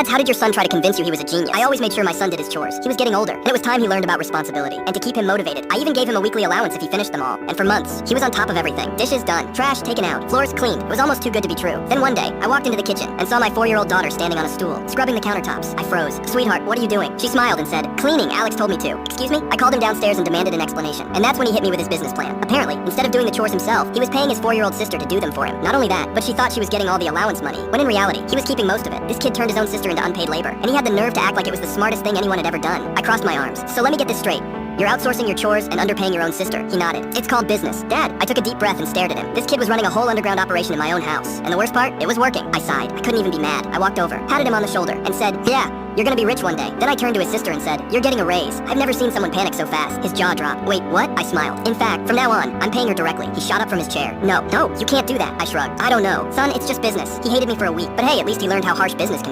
How did your son try to convince you he was a genius? I always made sure my son did his chores. He was getting older, and it was time he learned about responsibility. And to keep him motivated, I even gave him a weekly allowance if he finished them all. And for months, he was on top of everything. Dishes done, trash taken out, floors cleaned. It was almost too good to be true. Then one day, I walked into the kitchen and saw my 4-year-old daughter standing on a stool, scrubbing the countertops. I froze. Sweetheart, what are you doing? She smiled and said, cleaning, Alex told me to. Excuse me? I called him downstairs and demanded an explanation. And that's when he hit me with his business plan. Apparently, instead of doing the chores himself, he was paying his 4-year-old sister to do them for him. Not only that, but she thought she was getting all the allowance money, when in reality, he was keeping most of it. This kid turned his own sister into unpaid labor, and he had the nerve to act like it was the smartest thing anyone had ever done. I crossed my arms. So let me get this straight. You're outsourcing your chores and underpaying your own sister. He nodded. It's called business. Dad, I took a deep breath and stared at him. This kid was running a whole underground operation in my own house. And the worst part, it was working. I sighed. I couldn't even be mad. I walked over, patted him on the shoulder, and said, yeah, you're gonna be rich one day. Then I turned to his sister and said, you're getting a raise. I've never seen someone panic so fast. His jaw dropped. Wait, what? I smiled. In fact, from now on, I'm paying her directly. He shot up from his chair. No, you can't do that. I shrugged. I don't know. Son, it's just business. He hated me for a week, but hey, at least he learned how harsh business can be.